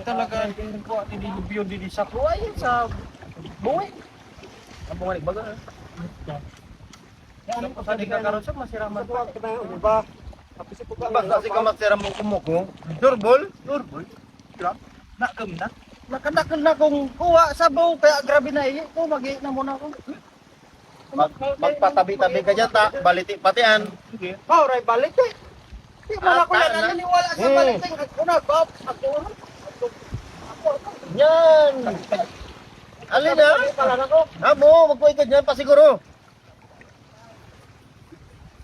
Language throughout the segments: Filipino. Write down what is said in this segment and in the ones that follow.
talaga ko at hindi biyo di sa kuha sa buhay. Ang bunga nagbaga. Ano pa sa di ka karon sa masiraman pa. Diba? Tapos ito ba? Basta si kamatera mo kumuko. Durbol. Na kamna. Nakanakan na kung kuha sa buhay kaya grabe na iyo. Ko magi na muna ako. Magpatabi-tabi ka dyan ta, baliti patian. Sige. Oh, ray baliti. Di mo na ko yan naniniwala sa baliti. Una, bab, ako. Yan. Alin na? Amo, magpuy ka dyan pa siguro.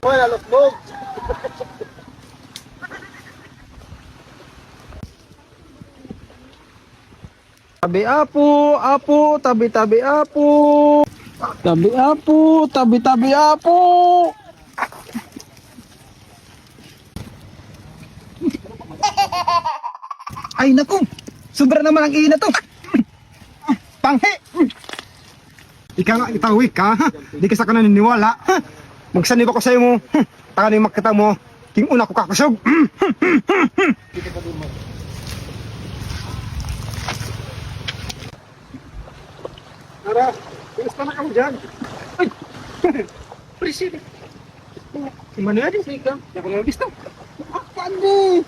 Hoy, nalusbog. Tabi apo, tabi-tabi apo. Tabi apo, tabi-tabi apo. Ay naku, sobra naman ang ina to. Panghi. Ika nga itawik ka, ha? Di ka sa ka naniniwala. Magsanib ako sa'yo mo. Taka na yung makita mo. King una ko kakusog. Tara, gusto na kamo dyan. Ay! Preside. Si Manoy din, sige. Ako nga gusto. Pandi!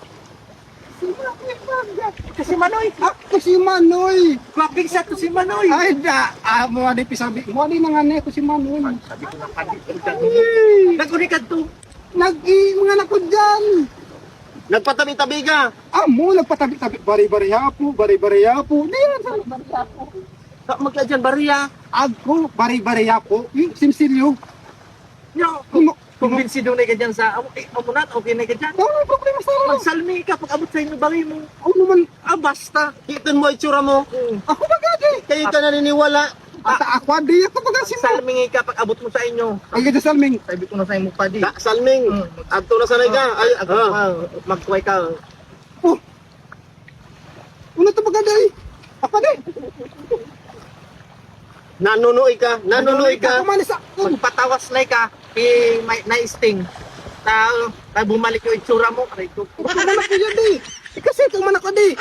Si Manoy! Ako si Manoy! Klaping sa to si Manoy! Ay, da! Mo nga di pisabi. Mo di mga ne ko si Manoy. Sabi ko na pandi. Nag-unikad to. Nag-iingan ako dyan. Nagpatabi-tabi ka. Amo, nagpatabi-tabi. Bari-bari hapo, bari-bari hapo. Di yan, bari-bari hapo. Magla dyan, bariya. Ako, bari-bari hapo. Yung simsilyo. Yo, kumbinsido na ka dyan sa amunat, okay na ka dyan. Wala problema sa akin. Magsalmi ka pag abot sa inyo bari mo. Ako naman, Basta. Kitan mo itsura mo. ako bagadi. Kayo ka naniniwala. At ako, di ako bagasi mo. Salming ka pag abot mo sa inyo. Ay, ganda salming. Sabi ko na sa inyo pa di. Salming. Adto na sanay ka. Ay, magkuhay ka. Oh, una to bagadi. Ako di. Nanunoy ka. Nanunoy ka. Kumanis ako. Magpatawas na ka. May na-sting. Ta bumalik yung itsura mo. Aray ko. Kumanak ko yan di. Kasi kumanak ko di.